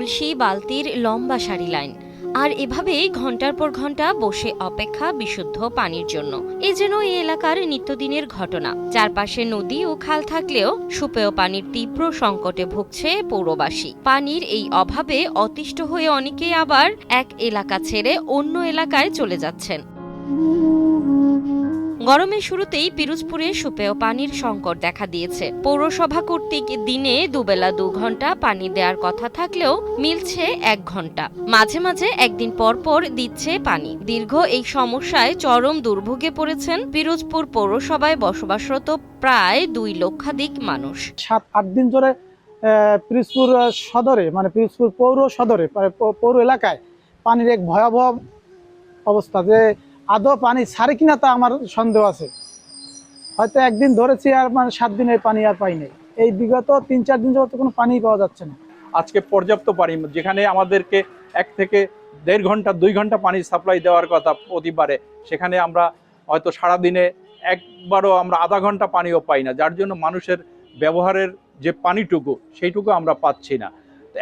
কলসি বালতির লম্বা সারি লাইন, আর এভাবেই ঘন্টার পর ঘন্টা বসে অপেক্ষা বিশুদ্ধ পানির জন্য। এ যেন এই এলাকার নিত্যদিনের ঘটনা। চারপাশে নদী ও খাল থাকলেও সুপেয় পানির তীব্র সংকটে ভুগছে পৌরবাসী। পানির এই অভাবে অতিষ্ঠ হয়ে অনেকেই আবার এক এলাকা ছেড়ে অন্য এলাকায় চলে যাচ্ছেন। গরমের শুরুতেই পিরোজপুরে সুপেয় পানির সংকট দেখা দিয়েছে। পৌরসভা কর্তৃক দিনে দুবেলা 2 ঘন্টা পানি দেওয়ার কথা থাকলেও মিলছে 1 ঘন্টা। মাঝে মাঝে একদিন পর পর দিচ্ছে পানি। দীর্ঘ এই সমস্যায় চরম দুর্ভোগে পড়েছেন পিরোজপুর পৌরসভায় বসবাসরত প্রায় 2 লক্ষাধিক মানুষ। 7-8 দিন ধরে পিরোজপুর সদরে মানে পিরোজপুর পৌর সদরে পৌর এলাকায় পানির এক ভয়াবহ অবস্থা, যে আদৌ পানি ছাড়ে কিনা তা আমার সন্দেহ আছে। হয়তো একদিন ধরেছি আর 7 দিনের পানি আর পাই নাই। এই বিগত 3-4 দিন যাবত কোনো পানি পাওয়া যাচ্ছে না। আজকে পর্যাপ্ত পানি, যেখানে আমাদেরকে 1 থেকে 1.5 ঘন্টা 2 ঘন্টা পানি সাপ্লাই দেওয়ার কথা প্রতিবারে, সেখানে আমরা হয়তো সারাদিনে একবারও আমরা আধা ঘন্টা পানিও পাই না, যার জন্য মানুষের ব্যবহারের যে পানিটুকু সেইটুকু আমরা পাচ্ছি না।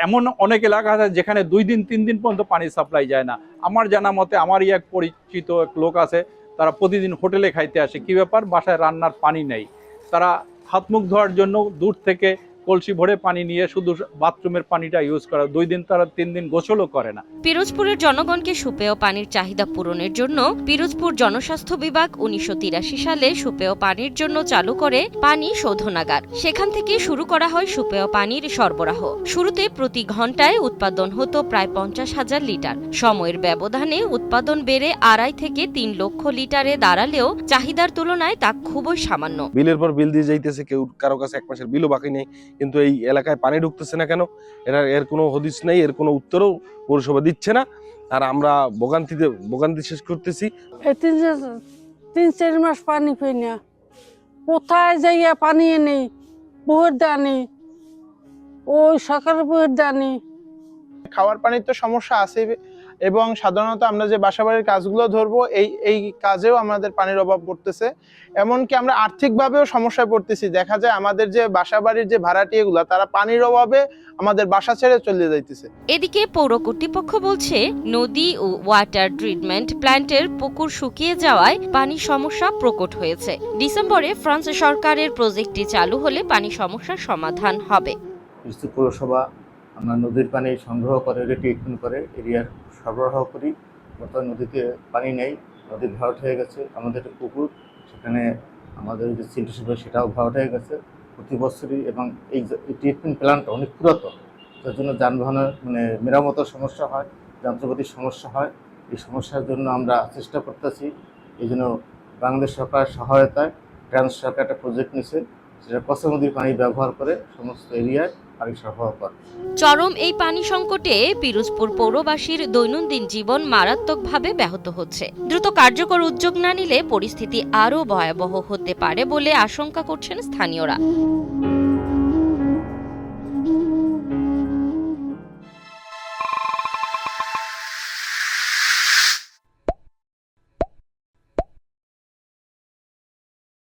এমন অনেক এলাকা আছে যেখানে 2 দিন 3 দিন পর্যন্ত পানি সাপ্লাই যায় না। আমার জানা মতে আমারই এক পরিচিত এক লোক আছে, তারা প্রতিদিন হোটেলে খাইতে আসে। কি ব্যাপার, বাসায় রান্নার পানি নেই, তারা হাত মুখ ধোয়ার জন্য দূর থেকে কলসি ভরে পানি নিয়ে শুধু বাথরুমের পানিটা ইউজ করে। 2 দিন তারা 3 দিন গোসলও করে না। পিরোজপুরের জনগণকে সুপেয় পানির চাহিদা পূরণের জন্য পিরোজপুর জনস্বাস্থ্য বিভাগ 1983 সালে সুপেয় পানির জন্য চালু করে পানি শোধনাগার। সেখান থেকে শুরু করা হয় সুপেয় পানির সরবরাহ। শুরুতে প্রতি ঘন্টায় উৎপাদন হতো প্রায় 50,000 লিটার। সময়ের ব্যবধানে উৎপাদন বেড়ে 2.5 থেকে 3 লক্ষ লিটারে দাঁড়ালেও চাহিদার তুলনায় তা খুবই সামান্য। বিলের পর বিল দিয়ে যাইতেছে, কেউ কারো কাছে 1 মাসের বিলও বাকি নেই, কিন্তু এই এলাকায় পানি ঢুকতেছে না কেন? এর কোনো হদিস নেই, এর কোনো উত্তরও পৌরসভা দিচ্ছে না। আর আমরা ভোগান্তি শেষ করতেছি। এই 3-4 মাস পানি পাই না, কোথায় যাইয়া পানি এনে বউয়ের দানি, ওই সরকারের বউয়ের দানি। খাওয়ার পানির তো সমস্যা আছে, এবং সাধারণত আমরা যে বাসাবাড়ির কাজগুলো ধরবো এই কাজেও আমাদের পানির অভাব পড়তেছে। এমনকি আমরা আর্থিকভাবেও সমস্যায় পড়তেছি। দেখা যায় আমাদের যে বাসাবাড়ির যে ভাড়াটিয়াগুলো, তারা পানির অভাবে আমাদের বাসা ছেড়ে চলে যাইতেছে। এদিকে পৌর কর্তৃপক্ষ বলছে, নদী ও ওয়াটার ট্রিটমেন্ট প্ল্যান্টের পুকুর শুকিয়ে যাওয়ায় পানি সমস্যা প্রকট হয়েছে। ডিসেম্বরে ফ্রান্স সরকারের প্রজেক্টটি চালু হলে পানি সমস্যার সমাধান হবে। পৌরসভা আমরা নদীর পানি সংগ্রহ করে ট্রিটমেন্ট করে এরিয়ার সরবরাহ করি। বর্তমানে নদীতে পানি নেই, নদী ভরাট হয়ে গেছে। আমাদের পুকুর, সেখানে আমাদের যে সিল্ট শিল্প সেটাও ভরাট হয়ে গেছে প্রতি বছরই। এবং এই ট্রিটমেন্ট প্ল্যান্টটা অনেক পুরাতন, যার জন্য যানবাহনের মেরামতের সমস্যা হয়, যন্ত্রপাতির সমস্যা হয়। এই সমস্যার জন্য আমরা চেষ্টা করতেছি। এই জন্য বাংলাদেশ সরকার সহায়তায় ফ্রান্স সরকার একটা প্রজেক্ট নিয়েছে, সেটা কসা নদীর পানি ব্যবহার করে সমস্ত এরিয়ায় পানি সরবরাহ করে। চরম এই পানি সংকটে পিরোজপুর পৌরবাসীর দৈনন্দিন জীবন মারাত্মকভাবে ব্যাহত হচ্ছে। দ্রুত কার্যকর উদ্যোগ না নিলে পরিস্থিতি আরও ভয়াবহ হতে পারে বলে আশঙ্কা করছেন স্থানীয়রা।